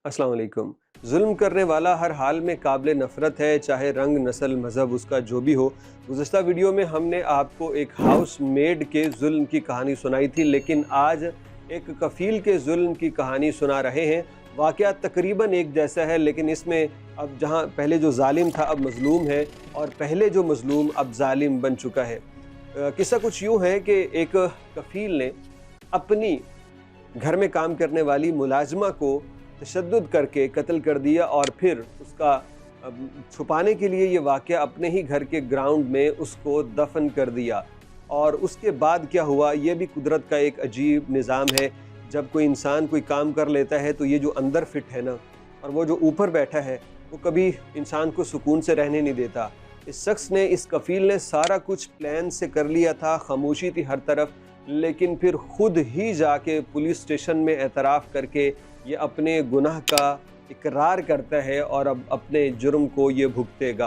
अस्सलाम वालेकुम। जुल्म करने वाला हर हाल में काबिल नफ़रत है, चाहे रंग, नस्ल, मज़हब उसका जो भी हो। गुज़श्ता वीडियो में हमने आपको एक हाउस मेड के जुल्म की कहानी सुनाई थी, लेकिन आज एक कफ़ील के जुल्म की कहानी सुना रहे हैं। वाक़या तकरीबन एक जैसा है, लेकिन इसमें अब जहाँ पहले जो ज़ालिम था अब मज़लूम है, और पहले जो मज़लूम अब ज़ालिम बन चुका है। किस्सा कुछ यूँ है कि एक कफ़ील ने अपनी घर में काम करने वाली मुलाज़िमा को तशद्दुद करके कत्ल कर दिया, और फिर उसका छुपाने के लिए ये वाक़या अपने ही घर के ग्राउंड में उसको दफन कर दिया। और उसके बाद क्या हुआ, ये भी कुदरत का एक अजीब निज़ाम है। जब कोई इंसान कोई काम कर लेता है तो ये जो अंदर फिट है ना, और वो जो ऊपर बैठा है, वो कभी इंसान को सुकून से रहने नहीं देता। इस शख्स ने, इस कफ़ील ने सारा कुछ प्लान से कर लिया था, खामोशी थी हर तरफ, लेकिन फिर खुद ही जाके पुलिस स्टेशन में एतराफ़ करके ये अपने गुनाह का इकरार करता है और अब अपने जुर्म को ये भुगतेगा।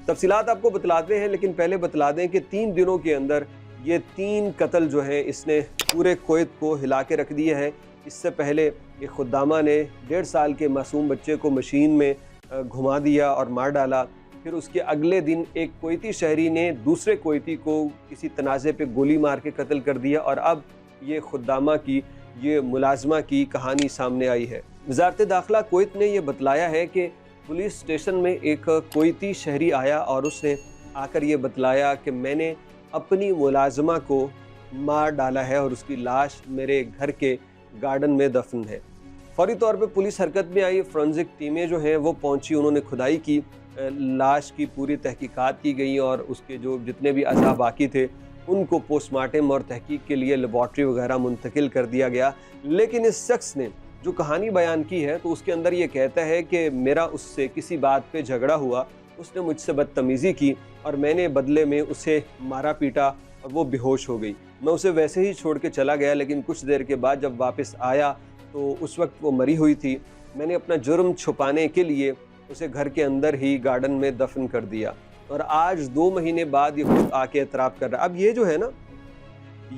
तफसीलात आपको बतलाते हैं, लेकिन पहले बतला दें कि 3 दिनों के अंदर ये 3 कत्ल जो है इसने पूरे कुवैत को हिला के रख दिया है। इससे पहले एक खुद्दामा ने 1.5 साल के मासूम बच्चे को मशीन में घुमा दिया और मार डाला। फिर उसके अगले दिन एक कुवैती शहरी ने दूसरे कुवैती को किसी तनाज़े पे गोली मार के कत्ल कर दिया, और अब ये खुद्दामा की, ये मुलाज़िमा की कहानी सामने आई है। वज़ारत दाखिला कुवैत ने यह बतलाया है कि पुलिस स्टेशन में एक कुवैती शहरी आया और उसने आकर ये बतलाया कि मैंने अपनी मुलाज़िमा को मार डाला है और उसकी लाश मेरे घर के गार्डन में दफन है। फौरी तौर पे पुलिस हरकत में आई, फोरेंसिक टीमें जो हैं वो पहुंची, उन्होंने खुदाई की, लाश की पूरी तहकीकात की गई, और उसके जो जितने भी अज़ा बाकी थे उनको पोस्टमार्टम और तहकीक के लिए लेबॉर्ट्री वगैरह मुंतकिल कर दिया गया। लेकिन इस शख्स ने जो कहानी बयान की है तो उसके अंदर ये कहता है कि मेरा उससे किसी बात पे झगड़ा हुआ, उसने मुझसे बदतमीज़ी की और मैंने बदले में उसे मारा पीटा और वो बेहोश हो गई। मैं उसे वैसे ही छोड़ के चला गया, लेकिन कुछ देर के बाद जब वापस आया तो उस वक्त वो मरी हुई थी। मैंने अपना जुर्म छुपाने के लिए उसे घर के अंदर ही गार्डन में दफन कर दिया, और आज 2 महीने बाद ये खुद आके एतराफ़ कर रहा है। अब ये जो है ना,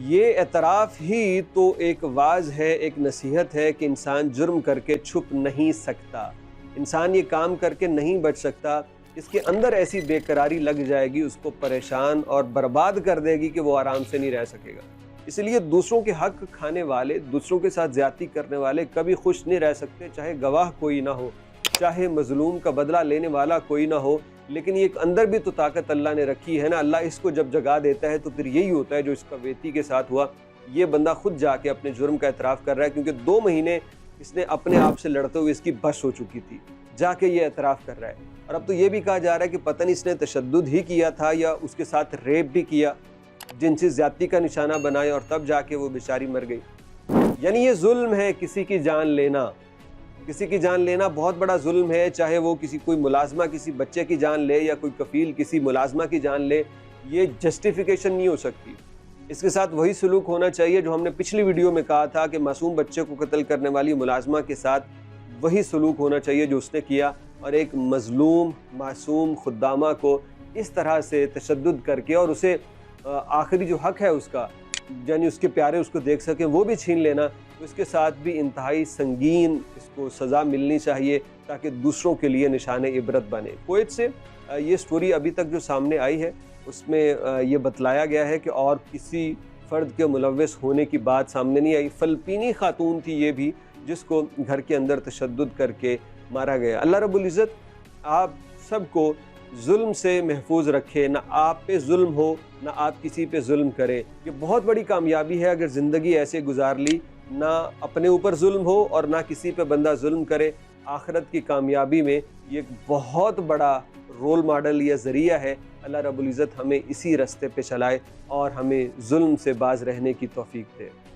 ये एतराफ़ ही तो एक वाज़ है, एक नसीहत है कि इंसान जुर्म करके छुप नहीं सकता, इंसान ये काम करके नहीं बच सकता। इसके अंदर ऐसी बेकरारी लग जाएगी, उसको परेशान और बर्बाद कर देगी कि वो आराम से नहीं रह सकेगा। इसलिए दूसरों के हक़ खाने वाले, दूसरों के साथ ज़्यादती करने वाले कभी खुश नहीं रह सकते, चाहे गवाह कोई ना हो, चाहे मज़लूम का बदला लेने वाला कोई ना हो। लेकिन ये एक अंदर भी तो ताकत अल्लाह ने रखी है ना। अल्लाह इसको जब जगा देता है तो फिर यही होता है जो इस कवैती के साथ हुआ। ये बंदा खुद जाके अपने जुर्म का एतराफ़ कर रहा है, क्योंकि 2 महीने इसने अपने आप से लड़ते हुए इसकी बस हो चुकी थी, जाके ये एतराफ़ कर रहा है। और अब तो ये भी कहा जा रहा है कि पता नहीं इसने तशद्दुद ही किया था या उसके साथ रेप भी किया, जिनसी ज़्यादती का निशाना बनाया, और तब जाके वो बेचारी मर गई। यानी ये जुल्म है, किसी की जान लेना, किसी की जान लेना बहुत बड़ा जुल्म है। चाहे वो कोई मुलाज़िमा किसी बच्चे की जान ले या कोई कफ़ील किसी मुलाज़िमा की जान ले, ये जस्टिफिकेशन नहीं हो सकती। इसके साथ वही सलूक होना चाहिए जो हमने पिछली वीडियो में कहा था कि मासूम बच्चे को कत्ल करने वाली मुलाज़िमा के साथ वही सलूक होना चाहिए जो उसने किया, और एक मज़लूम मासूम खुद्दामा को इस तरह से तशद्दुद करके और उसे आखिरी जो हक़ है उसका, यानी उसके प्यारे उसको देख सकें, वो भी छीन लेना, तो इसके साथ भी इंतहाई संगीन इसको सज़ा मिलनी चाहिए, ताकि दूसरों के लिए निशाने इबरत बने। कुवैत से ये स्टोरी अभी तक जो सामने आई है उसमें ये बतलाया गया है कि और किसी फ़र्द के मुलव्वस होने की बात सामने नहीं आई। फ़िलिपीनी खातून थी ये भी, जिसको घर के अंदर तशद्दुद करके मारा गया। अल्लाह रब्बुल इज़्ज़त आप सबको जुल्म से महफूज रखे, ना आप पे जुल्म हो ना आप किसी पे जुल्म करें। ये बहुत बड़ी कामयाबी है अगर ज़िंदगी ऐसे गुजार ली, ना अपने ऊपर जुल्म हो और ना किसी पे बंदा जुल्म करे। आखिरत की कामयाबी में ये एक बहुत बड़ा रोल मॉडल या ज़रिया है। अल्लाह रब्बुल इज़्ज़त हमें इसी रास्ते पे चलाए और हमें जुल्म से बाज रहने की तौफीक दे।